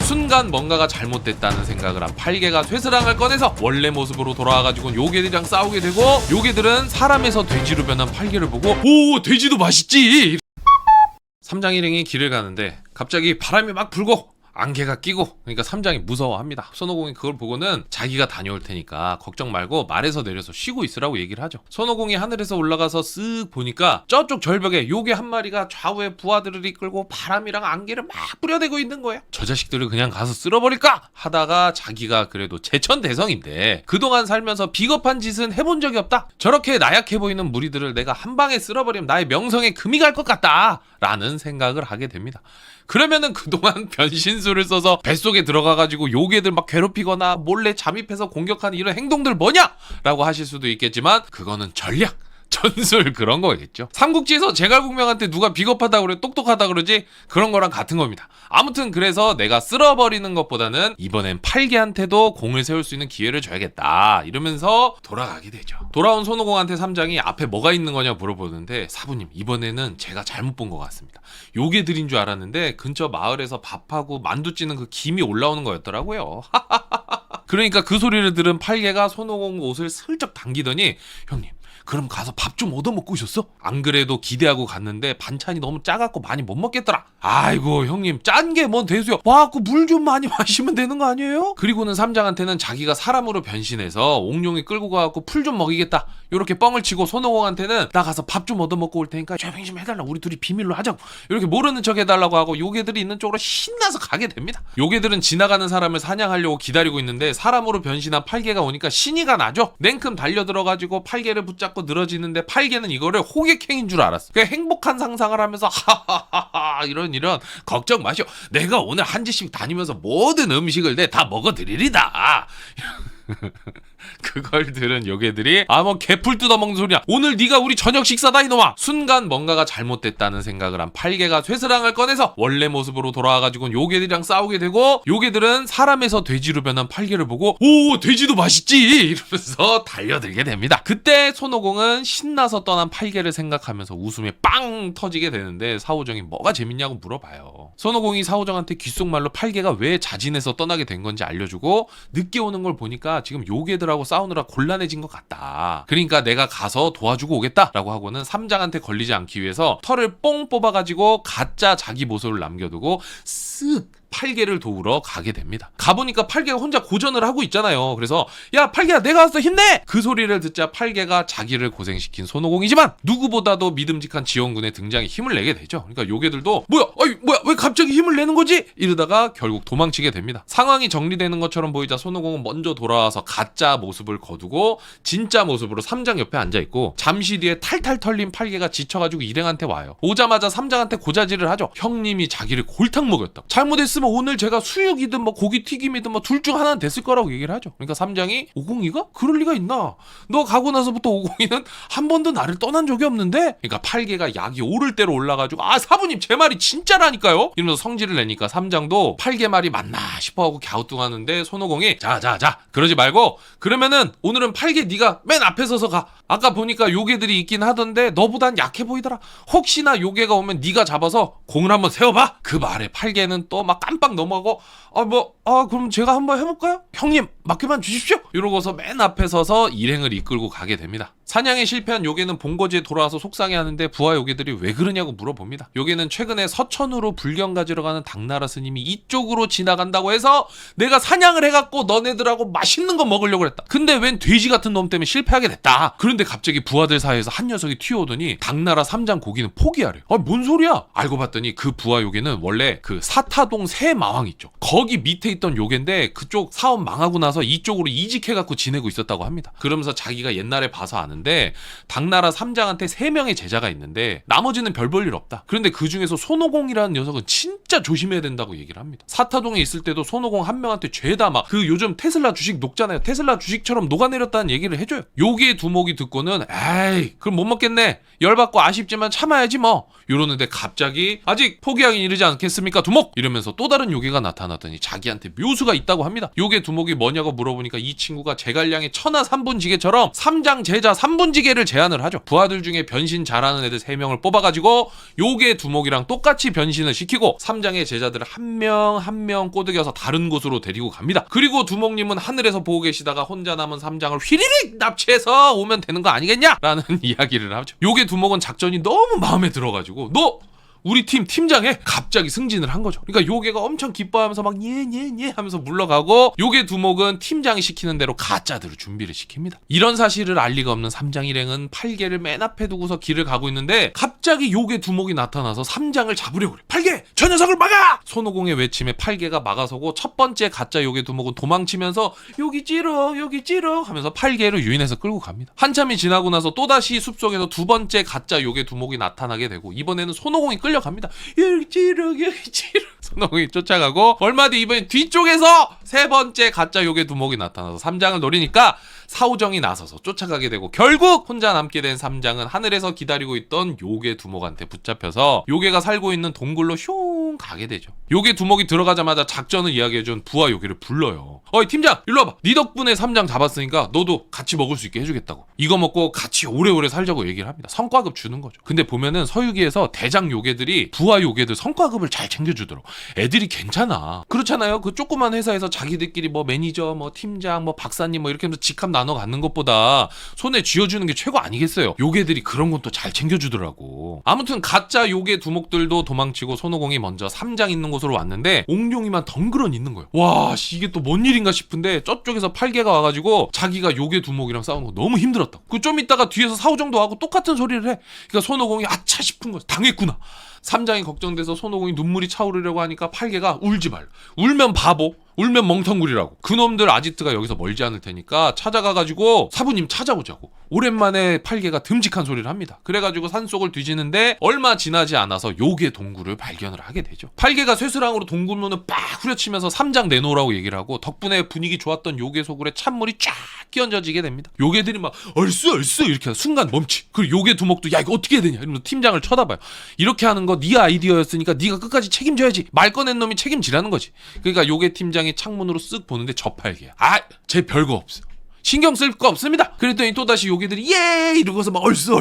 순간 뭔가가 잘못됐다는 생각을 한 팔개가 쇠스랑을 꺼내서 원래 모습으로 돌아와가지고 요괴들이랑 싸우게 되고, 요괴들은 사람에서 돼지로 변한 팔개를 보고 오, 돼지도 맛있지! 삼장 일행이 길을 가는데 갑자기 바람이 막 불고 안개가 끼고, 그러니까 삼장이 무서워합니다. 손오공이 그걸 보고는 자기가 다녀올 테니까 걱정 말고 말에서 내려서 쉬고 있으라고 얘기를 하죠. 손오공이 하늘에서 올라가서 쓱 보니까 저쪽 절벽에 요괴 한 마리가 좌우에 부하들을 이끌고 바람이랑 안개를 막 뿌려대고 있는 거예요. 저 자식들을 그냥 가서 쓸어버릴까 하다가 자기가 그래도 제천대성인데 그동안 살면서 비겁한 짓은 해본 적이 없다, 저렇게 나약해 보이는 무리들을 내가 한 방에 쓸어버리면 나의 명성에 금이 갈 것 같다 라는 생각을 하게 됩니다. 그러면은 그동안 변신술을 써서 뱃속에 들어가가지고 요괴들 막 괴롭히거나 몰래 잠입해서 공격하는 이런 행동들 뭐냐? 라고 하실 수도 있겠지만 그거는 전략, 전술 그런 거겠죠. 삼국지에서 제갈공명한테 누가 비겁하다고 그래, 똑똑하다 그러지? 그런 거랑 같은 겁니다. 아무튼 그래서 내가 쓸어버리는 것보다는 이번엔 팔개한테도 공을 세울 수 있는 기회를 줘야겠다 이러면서 돌아가게 되죠. 돌아온 손오공한테 삼장이 앞에 뭐가 있는 거냐 물어보는데, 사부님 이번에는 제가 잘못 본 것 같습니다. 요괴들인 줄 알았는데 근처 마을에서 밥하고 만두 찌는 그 김이 올라오는 거였더라고요. 그러니까 그 소리를 들은 팔개가 손오공 옷을 슬쩍 당기더니, 형님 그럼 가서 밥 좀 얻어먹고 오셨어? 안 그래도 기대하고 갔는데 반찬이 너무 짜갖고 많이 못 먹겠더라. 아이고 형님, 짠 게 뭔 대수요. 와갖고 물 좀 많이 마시면 되는 거 아니에요? 그리고는 삼장한테는 자기가 사람으로 변신해서 옥룡이 끌고 가갖고 풀 좀 먹이겠다 요렇게 뻥을 치고, 손오공한테는 나 가서 밥 좀 얻어먹고 올 테니까 조용히 좀 해달라, 우리 둘이 비밀로 하자고 이렇게 모르는 척 해달라고 하고 요괴들이 있는 쪽으로 신나서 가게 됩니다. 요괴들은 지나가는 사람을 사냥하려고 기다리고 있는데 사람으로 변신한 팔개가 오니까 신이가 나죠. 냉큼 달려들어가지고 팔개를 붙잡고 늘어지는데 팔개는 이거를 호객행인 줄 알았어. 그냥 행복한 상상을 하면서 하하하하 이런 걱정 마시오, 내가 오늘 한 집씩 다니면서 모든 음식을 내 다 먹어드리리다. 그걸 들은 요괴들이 뭐 개풀 뜯어먹는 소리야, 오늘 네가 우리 저녁 식사다 이놈아. 순간 뭔가가 잘못됐다는 생각을 한 팔개가 쇠스랑을 꺼내서 원래 모습으로 돌아와가지고 요괴들이랑 싸우게 되고, 요괴들은 사람에서 돼지로 변한 팔개를 보고 오, 돼지도 맛있지 이러면서 달려들게 됩니다. 그때 손오공은 신나서 떠난 팔개를 생각하면서 웃음에 빵 터지게 되는데, 사오정이 뭐가 재밌냐고 물어봐요. 손오공이 사오정한테 귓속말로 팔개가 왜 자진해서 떠나게 된 건지 알려주고, 늦게 오는 걸 보니까 지금 요괴들하고 싸우느라 곤란해진 것 같다, 그러니까 내가 가서 도와주고 오겠다 라고 하고는 삼장한테 걸리지 않기 위해서 털을 뽕 뽑아가지고 가짜 자기 모습을 남겨두고 쓱 팔개를 도우러 가게 됩니다. 가보니까 팔개가 혼자 고전을 하고 있잖아요. 그래서 야 팔개야, 내가 왔어, 힘내! 그 소리를 듣자 팔개가 자기를 고생시킨 손오공이지만 누구보다도 믿음직한 지원군의 등장에 힘을 내게 되죠. 그러니까 요괴들도 뭐야 왜 갑자기 힘을 내는 거지? 이러다가 결국 도망치게 됩니다. 상황이 정리되는 것처럼 보이자 손오공은 먼저 돌아와서 가짜 모습을 거두고 진짜 모습으로 삼장 옆에 앉아있고, 잠시 뒤에 탈탈 털린 팔개가 지쳐가지고 일행한테 와요. 오자마자 삼장한테 고자질을 하죠. 형님이 자기를 골탕 먹였다, 잘못했으면 오늘 제가 수육이든 뭐 고기 튀김이든 뭐 둘 중 하나는 됐을 거라고 얘기를 하죠. 그러니까 삼장이 오공이가? 그럴 리가 있나? 너 가고 나서부터 오공이는 한 번도 나를 떠난 적이 없는데? 그러니까 팔개가 약이 오를 대로 올라가지고 사부님 제 말이 진짜라니까요? 이러면서 성질을 내니까 삼장도 팔개 말이 맞나 싶어하고 갸우뚱하는데, 손오공이 자 그러지 말고 그러면은 오늘은 팔개 네가 맨 앞에 서서 가. 아까 보니까 요괴들이 있긴 하던데 너보단 약해 보이더라. 혹시나 요괴가 오면 네가 잡아서 공을 한번 세워봐. 그 말에 팔개는 또 막 깜빡 넘어가고 그럼 제가 한번 해볼까요? 형님 맡겨만 주십시오. 이러고서 맨 앞에 서서 일행을 이끌고 가게 됩니다. 사냥에 실패한 요괴는 본거지에 돌아와서 속상해하는데 부하 요괴들이 왜 그러냐고 물어봅니다. 요괴는 최근에 서천으로 불경 가지러 가는 당나라 스님이 이쪽으로 지나간다고 해서 내가 사냥을 해갖고 너네들하고 맛있는 거 먹으려고 했다. 근데 웬 돼지 같은 놈 때문에 실패하게 됐다. 그런데 갑자기 부하들 사이에서 한 녀석이 튀어오더니 당나라 삼장 고기는 포기하래. 뭔 소리야? 알고 봤더니 그 부하 요괴는 원래 그 사타동 새마왕 있죠, 거기 밑에 있던 요괴인데 그쪽 사업 망하고 나서 이쪽으로 이직해갖고 지내고 있었다고 합니다. 그러면서 자기가 옛날에 봐서 아는데 당나라 삼장한테 3명의 제자가 있는데 나머지는 별 볼 일 없다. 그런데 그 중에서 손오공이라는 녀석은 진짜 조심해야 된다고 얘기를 합니다. 사타동에 있을 때도 손오공 한 명한테 죄다 막 그 요즘 테슬라 주식 녹잖아요, 테슬라 주식처럼 녹아내렸다는 얘기를 해줘요. 요괴 두목이 듣고는 에이 그럼 못 먹겠네, 열받고 아쉽지만 참아야지 뭐 이러는데, 갑자기 아직 포기하긴 이르지 않겠습니까 두목? 이러면서 또 다른 요괴가 나타났더니 자기한테 묘수가 있다고 합니다. 요괴 두목이 뭐냐고 물어보니까 이 친구가 제갈량의 천하 3분 지게처럼 삼장 제자 3분지계를 제안을 하죠. 부하들 중에 변신 잘하는 애들 3명을 뽑아가지고 요괴 두목이랑 똑같이 변신을 시키고 삼장의 제자들을 한 명 한 명 꼬드겨서 다른 곳으로 데리고 갑니다. 그리고 두목님은 하늘에서 보고 계시다가 혼자 남은 삼장을 휘리릭 납치해서 오면 되는 거 아니겠냐? 라는 이야기를 하죠. 요괴 두목은 작전이 너무 마음에 들어가지고 너 우리 팀 팀장에 갑자기 승진을 한 거죠. 그러니까 요괴가 엄청 기뻐하면서 막 예 하면서 물러가고 요괴 두목은 팀장이 시키는 대로 가짜들을 준비를 시킵니다. 이런 사실을 알 리가 없는 삼장 일행은 팔개를 맨 앞에 두고서 길을 가고 있는데 갑자기 요괴 두목이 나타나서 삼장을 잡으려고 그래. 팔개! 저 녀석을 막아! 손오공의 외침에 팔개가 막아서고 첫 번째 가짜 요괴 두목은 도망치면서 여기 찌러 하면서 팔개를 유인해서 끌고 갑니다. 한참이 지나고 나서 또다시 숲속에서 두 번째 가짜 요괴 두목이 나타나게 되고 이번에는 손오공이 끌려갑니다. 여기 찌러 손오공이 쫓아가고 얼마 뒤 이번엔 뒤쪽에서 세 번째 가짜 요괴 두목이 나타나서 삼장을 노리니까 사우정이 나서서 쫓아가게 되고 결국 혼자 남게 된 삼장은 하늘에서 기다리고 있던 요괴 두목한테 붙잡혀서 요괴가 살고 있는 동굴로 슝 가게 되죠. 요괴 두목이 들어가자마자 작전을 이야기해준 부하 요괴를 불러요. 어이 팀장 일로 와봐. 네 덕분에 삼장 잡았으니까 너도 같이 먹을 수 있게 해주겠다고. 이거 먹고 같이 오래오래 살자고 얘기를 합니다. 성과급 주는 거죠. 근데 보면은 서유기에서 대장 요괴들이 부하 요괴들 성과급을 잘 챙겨주더라고. 애들이 괜찮아. 그렇잖아요. 그 조그만 회사에서 자기들끼리 뭐 매니저 뭐 팀장 뭐 박사님 뭐 이렇게 하면서 직함 나눠 갖는 것보다 손에 쥐어주는 게 최고 아니겠어요. 요괴들이 그런 건 또 잘 챙겨주더라고. 아무튼 가짜 요괴 두목들도 도망치고 손오공이 먼저 삼장 있는 곳으로 왔는데 옥룡이만 덩그런 있는 거예요. 와 이게 또 뭔 일인가 싶은데 저쪽에서 팔개가 와가지고 자기가 요괴 두목이랑 싸우는 거 너무 힘들었다. 그 좀 있다가 뒤에서 사우정도 하고 똑같은 소리를 해. 그러니까 손오공이 아차 싶은 거야. 당했구나. 삼장이 걱정돼서 손오공이 눈물이 차오르려고 하니까 팔개가 울지 말라. 울면 바보. 울면 멍텅구리라고. 그놈들 아지트가 여기서 멀지 않을 테니까 찾아가가지고 사부님 찾아오자고. 오랜만에 팔개가 듬직한 소리를 합니다. 그래가지고 산속을 뒤지는데 얼마 지나지 않아서 요괴 동굴을 발견을 하게 되죠. 팔개가 쇠스랑으로 동굴문을 빡 후려치면서 삼장 내놓으라고 얘기를 하고 덕분에 분위기 좋았던 요괴 소굴에 찬물이 쫙 끼얹어지게 됩니다. 요괴들이 막 얼쑤 이렇게 순간 멈치. 그리고 요괴 두목도 야 이거 어떻게 해야 되냐 이러면서 팀장을 쳐다봐요. 이렇게 하는 거 네 아이디어였으니까 네가 끝까지 책임져야지. 말 꺼낸 놈이 책임지라는 거지. 그러니까 요괴 팀장이 창문으로 쓱 보는데 저 팔개야. 쟤 별거 없어. 신경 쓸 거 없습니다. 그랬더니 또다시 요괴들이 예 이러고서 막 얼쑤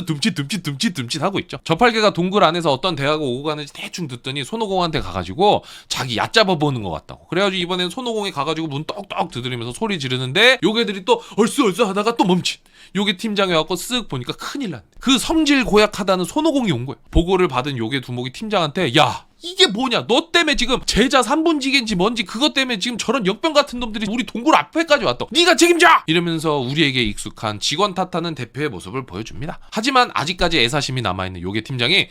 둠칫 하고 있죠. 저 팔개가 동굴 안에서 어떤 대화가 오고 가는지 대충 듣더니 손오공한테 가가지고 자기 얕잡아 보는 것 같다고. 그래가지고 이번엔 손오공이 가가지고 문 떡떡 두드리면서 소리 지르는데 요괴들이 또 얼쑤 하다가 또 멈칫. 요괴 팀장이 와갖고 쓱 보니까 큰일 났네. 그 성질 고약하다는 손오공이 온 거야. 보고를 받은 요괴 두목이 팀장한테 야 이게 뭐냐? 너 때문에 지금 제자 3분지계인지 뭔지 그것 때문에 지금 저런 역병 같은 놈들이 우리 동굴 앞에까지 왔다. 네가 책임져! 이러면서 우리에게 익숙한 직원 탓하는 대표의 모습을 보여줍니다. 하지만 아직까지 애사심이 남아있는 요괴 팀장이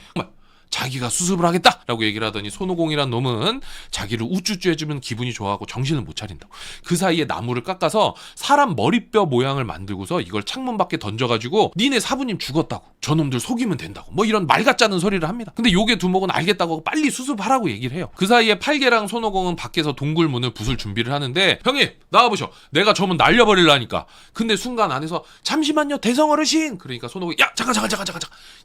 자기가 수습을 하겠다라고 얘기를 하더니 손오공이란 놈은 자기를 우쭈쭈 해주면 기분이 좋아하고 정신을 못 차린다고. 그 사이에 나무를 깎아서 사람 머리뼈 모양을 만들고서 이걸 창문 밖에 던져가지고 니네 사부님 죽었다고. 저놈들 속이면 된다고. 뭐 이런 말 같자는 소리를 합니다. 근데 요괴 두목은 알겠다고 빨리 수습하라고 얘기를 해요. 그 사이에 팔개랑 손오공은 밖에서 동굴 문을 부술 준비를 하는데 형님 나와보셔. 내가 저 문 날려버리려니까. 근데 순간 안에서 잠시만요 대성 어르신. 그러니까 손오공이 야 잠깐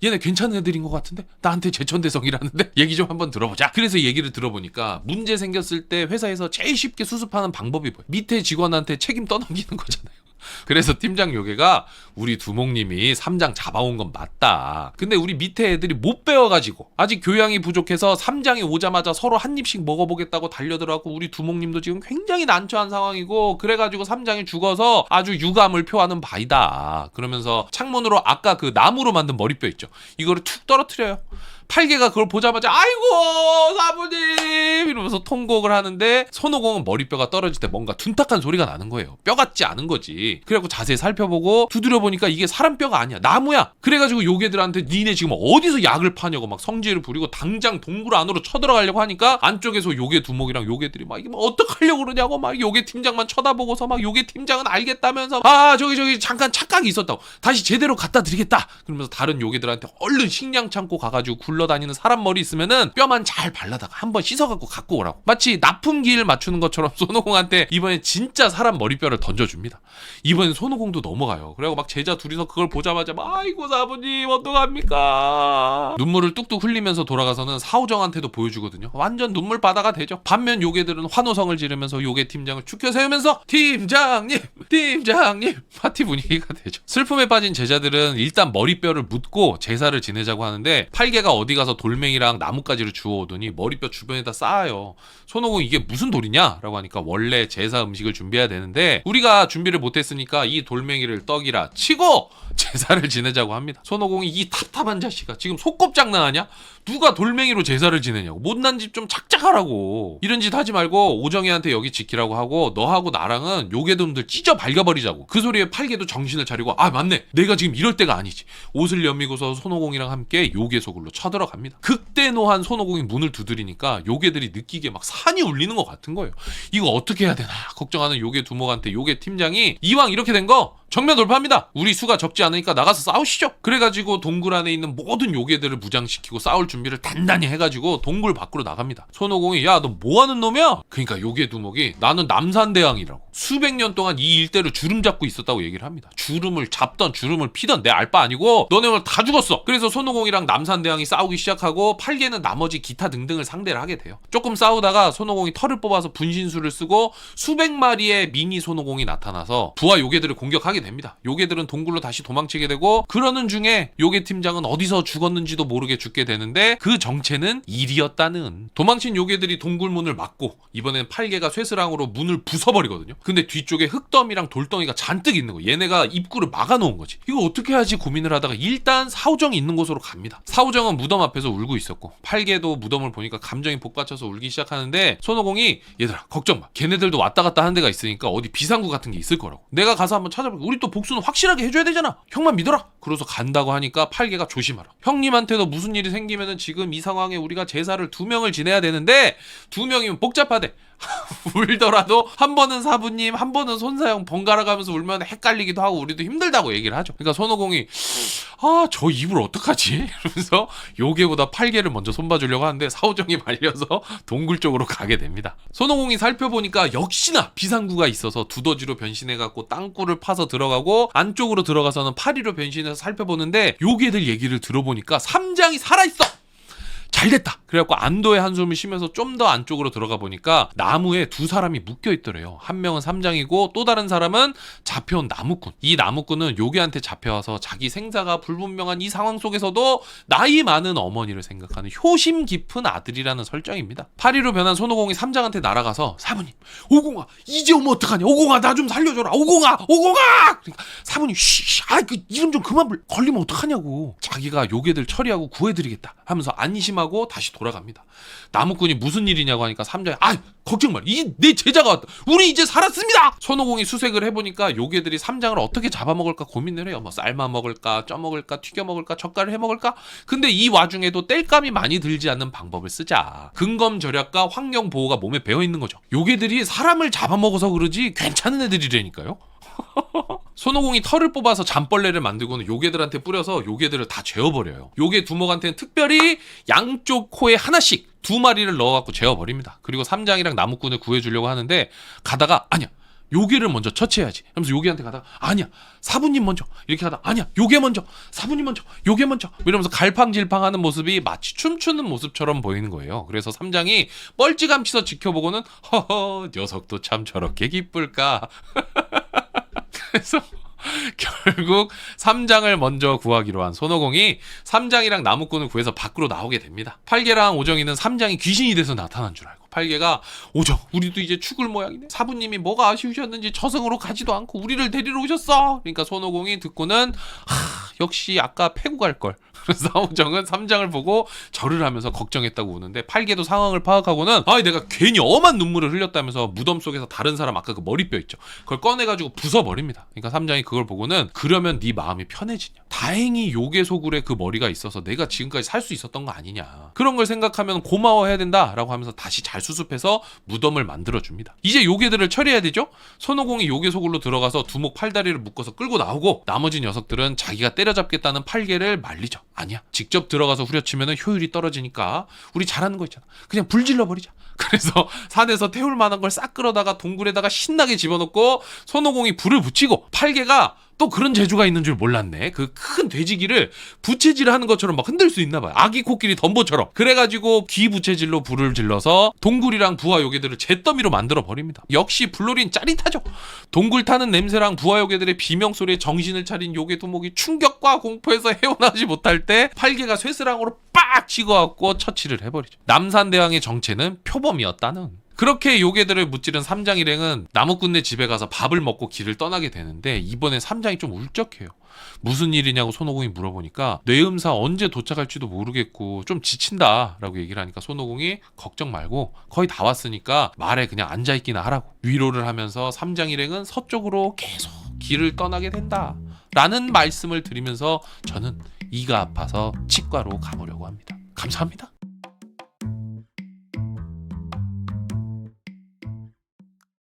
얘네 괜찮은 애들인 것 같은데 나한테 제천대성이라는데 얘기 좀 한번 들어보자. 그래서 얘기를 들어보니까 문제 생겼을 때 회사에서 제일 쉽게 수습하는 방법이 뭐야? 밑에 직원한테 책임 떠넘기는 거잖아요. 그래서 팀장 요괴가 우리 두목님이 삼장 잡아온 건 맞다. 근데 우리 밑에 애들이 못 배워가지고 아직 교양이 부족해서 삼장이 오자마자 서로 한 입씩 먹어보겠다고 달려들어가고 우리 두목님도 지금 굉장히 난처한 상황이고 그래가지고 삼장이 죽어서 아주 유감을 표하는 바이다. 그러면서 창문으로 아까 그 나무로 만든 머리뼈 있죠. 이거를 툭 떨어뜨려요. 팔개가 그걸 보자마자 아이고 사부님 이러면서 통곡을 하는데 손오공은 머리뼈가 떨어질 때 뭔가 둔탁한 소리가 나는 거예요. 뼈 같지 않은 거지. 그래갖고 자세히 살펴보고 두드려 보니까 이게 사람 뼈가 아니야. 나무야. 그래가지고 요괴들한테 니네 지금 어디서 약을 파냐고 막 성질을 부리고 당장 동굴 안으로 쳐들어가려고 하니까 안쪽에서 요괴 두목이랑 요괴들이 막 이게 뭐 어떡하려고 그러냐고 막 요괴 팀장만 쳐다보고서 막 요괴 팀장은 알겠다면서 저기 잠깐 착각이 있었다고. 다시 제대로 갖다 드리겠다. 그러면서 다른 요괴들한테 얼른 식량 창고 가가지고 굴러다니는 사람 머리 있으면은 뼈만 잘 발라다가 한번 씻어갖고 갖고 오라고. 마치 납품기를 맞추는 것처럼 손오공한테 이번에 진짜 사람 머리뼈를 던져줍니다. 이번엔 손오공도 넘어가요. 그래고 막 제자 둘이서 그걸 보자마자 막 아이고 사부님 어떡합니까? 눈물을 뚝뚝 흘리면서 돌아가서는 사오정한테도 보여주거든요. 완전 눈물 바다가 되죠. 반면 요괴들은 환호성을 지르면서 요괴 팀장을 축켜 세우면서 팀장님 파티 분위기가 되죠. 슬픔에 빠진 제자들은 일단 머리뼈를 묻고 제사를 지내자고 하는데 팔개가 어디 가서 돌멩이랑 나뭇가지를 주워오더니 머리뼈 주변에다 쌓아요. 손오공 이게 무슨 돌이냐? 라고 하니까 원래 제사 음식을 준비해야 되는데 우리가 준비를 못했으니까 이 돌멩이를 떡이라 치고 제사를 지내자고 합니다. 손오공이 이 답답한 자식아 지금 속꿉 장난하냐? 누가 돌멩이로 제사를 지내냐고. 못난 집 좀 착착하라고. 이런 짓 하지 말고 오정이한테 여기 지키라고 하고 너하고 나랑은 요괴놈들 찢어 발겨버리자고. 그 소리에 팔개도 정신을 차리고 아 맞네 내가 지금 이럴 때가 아니지. 옷을 여미고서 손오공이랑 함께 요괴 소굴로 쳐들어갑니다. 극대노한 손오공이 문을 두드리니까 요괴들이 느끼기에 막 산이 울리는 것 같은 거예요. 이거 어떻게 해야 되나 걱정하는 요괴 두목한테 요괴 팀장이 이왕 이렇게 된 거 정면 돌파합니다. 우리 수가 적지 않으니까 나가서 싸우시죠. 그래가지고 동굴 안에 있는 모든 요괴들을 무장시키고 싸울 준비를 단단히 해가지고 동굴 밖으로 나갑니다. 손오공이 야 너 뭐하는 놈이야? 그러니까 요괴 두목이 나는 남산대왕이라고 수백 년 동안 이 일대를 주름 잡고 있었다고 얘기를 합니다. 주름을 잡던 주름을 피던 내 알바 아니고 너네 오늘 다 죽었어. 그래서 손오공이랑 남산대왕이 싸우기 시작하고 팔개는 나머지 기타 등등을 상대를 하게 돼요. 조금 싸우다가 손오공이 털을 뽑아서 분신술을 쓰고 수백 마리의 미니 손오공이 나타나서 부하 요괴들을 공격하게 됩니다. 요괴들은 동굴로 다시 도망치게 되고 그러는 중에 요괴 팀장은 어디서 죽었는지도 모르게 죽게 되는데 그 정체는 일이었다는. 도망친 요괴들이 동굴 문을 막고 이번엔 팔개가 쇠스랑으로 문을 부숴버리거든요. 근데 뒤쪽에 흙더미랑 돌덩이가 잔뜩 있는 거. 얘네가 입구를 막아놓은 거지. 이거 어떻게 하지 고민을 하다가 일단 사오정이 있는 곳으로 갑니다. 사오정은 무덤 앞에서 울고 있었고 팔개도 무덤을 보니까 감정이 복받쳐서 울기 시작하는데 손오공이 얘들아 걱정 마. 걔네들도 왔다 갔다 하는 데가 있으니까 어디 비상구 같은 게 있을 거라고. 내가 가서 한번 찾아볼게. 우리 또 복수는 확실하게 해줘야 되잖아. 형만 믿어라. 그래서 간다고 하니까 팔개가 조심하라. 형님한테도 무슨 일이 생기면은 지금 이 상황에 우리가 제사를 2명을 지내야 되는데 2명이면 복잡하대. 울더라도 한 번은 사부님 한 번은 손사형 번갈아 가면서 울면 헷갈리기도 하고 우리도 힘들다고 얘기를 하죠. 그러니까 손오공이 저 이불 어떡하지? 이러면서 요괴보다 팔개를 먼저 손봐주려고 하는데 사오정이 말려서 동굴 쪽으로 가게 됩니다. 손오공이 살펴보니까 역시나 비상구가 있어서 두더지로 변신해갖고 땅굴을 파서 들어가고 안쪽으로 들어가서는 파리로 변신해서 살펴보는데 요괴들 얘기를 들어보니까 삼장이 살아있어! 잘됐다. 그래갖고 안도의 한숨을 쉬면서 좀 더 안쪽으로 들어가 보니까 나무에 2사람이 묶여 있더래요. 한 명은 삼장이고 또 다른 사람은 잡혀온 나무꾼. 이 나무꾼은 요괴한테 잡혀와서 자기 생사가 불분명한 이 상황 속에서도 나이 많은 어머니를 생각하는 효심 깊은 아들이라는 설정입니다. 파리로 변한 손오공이 삼장한테 날아가서 사부님 오공아 이제 오면 어떡하냐. 오공아 나 좀 살려줘라. 오공아 그러니까 사부님 그 이름 좀 그만 걸리면 어떡하냐고. 자기가 요괴들 처리하고 구해드리겠다 하면서 안심하고 다시 돌아갑니다. 나무꾼이 무슨 일이냐고 하니까 삼장이 걱정 마. 이 내 제자가 왔다. 우리 이제 살았습니다. 손오공이 수색을 해보니까 요괴들이 삼장을 어떻게 잡아먹을까 고민을 해요. 뭐 삶아 먹을까 쪄먹을까 튀겨 먹을까 젓갈을 해먹을까. 근데 이 와중에도 땔감이 많이 들지 않는 방법을 쓰자. 근검절약과 환경보호가 몸에 배어있는 거죠. 요괴들이 사람을 잡아먹어서 그러지 괜찮은 애들이라니까요. 손오공이 털을 뽑아서 잠벌레를 만들고는 요괴들한테 뿌려서 요괴들을 다 재워버려요. 요괴 두목한테는 특별히 양쪽 코에 하나씩 2마리를 넣어갖고 재워버립니다. 그리고 삼장이랑 나무꾼을 구해주려고 하는데 가다가 아니야 요괴를 먼저 처치해야지 하면서 요괴한테 가다가 아니야 사부님 먼저 이렇게 하다 아니야 요괴 먼저 사부님 먼저 요괴 먼저 이러면서 갈팡질팡하는 모습이 마치 춤추는 모습처럼 보이는 거예요. 그래서 삼장이 뻘찌감치서 지켜보고는 허허 녀석도 참 저렇게 기쁠까. 그래서 결국 삼장을 먼저 구하기로 한 손오공이 삼장이랑 나무꾼을 구해서 밖으로 나오게 됩니다. 팔개랑 오정이는 삼장이 귀신이 돼서 나타난 줄 알고 팔개가 오정 우리도 이제 죽을 모양이네. 사부님이 뭐가 아쉬우셨는지 저승으로 가지도 않고 우리를 데리러 오셨어. 그러니까 손오공이 듣고는 역시 아까 패고 갈걸. 그래서 오정은 삼장을 보고 절을 하면서 걱정했다고 우는데 팔개도 상황을 파악하고는 내가 괜히 엄한 눈물을 흘렸다면서 무덤 속에서 다른 사람 아까 그 머리뼈 있죠. 그걸 꺼내가지고 부숴버립니다. 그러니까 삼장이 그걸 보고는 그러면 네 마음이 편해지냐. 다행히 요괴 소굴에 그 머리가 있어서 내가 지금까지 살 수 있었던 거 아니냐. 그런 걸 생각하면 고마워해야 된다라고 하면서 다시 잘 수습해서 무덤을 만들어줍니다. 이제 요괴들을 처리해야 되죠. 손오공이 요괴 소굴로 들어가서 두목 팔다리를 묶어서 끌고 나오고 나머지 녀석들은 자기가 때려잡겠다는 팔개를 말리죠. 아니야 직접 들어가서 후려치면 효율이 떨어지니까 우리 잘하는 거 있잖아. 그냥 불 질러버리자. 그래서 산에서 태울 만한 걸 싹 끌어다가 동굴에다가 신나게 집어넣고 손오공이 불을 붙이고 팔개가 또 그런 재주가 있는 줄 몰랐네. 그 큰 돼지기를 부채질하는 것처럼 막 흔들 수 있나 봐요. 아기 코끼리 덤보처럼. 그래가지고 귀 부채질로 불을 질러서 동굴이랑 부하 요괴들을 잿더미로 만들어 버립니다. 역시 블로린 짜릿하죠. 동굴 타는 냄새랑 부하 요괴들의 비명 소리에 정신을 차린 요괴 두목이 충격과 공포에서 헤어나지 못할 때 팔개가 쇠스랑으로 빡 찍어갖고 처치를 해버리죠. 남산대왕의 정체는 표범이었다는. 그렇게 요괴들을 무찌른 삼장일행은 나무꾼네 집에 가서 밥을 먹고 길을 떠나게 되는데 이번에 삼장이 좀 울적해요. 무슨 일이냐고 손오공이 물어보니까 뇌음사 언제 도착할지도 모르겠고 좀 지친다 라고 얘기를 하니까 손오공이 걱정 말고 거의 다 왔으니까 말에 그냥 앉아있기나 하라고 위로를 하면서 삼장일행은 서쪽으로 계속 길을 떠나게 된다 라는 말씀을 드리면서 저는 이가 아파서 치과로 가보려고 합니다. 감사합니다.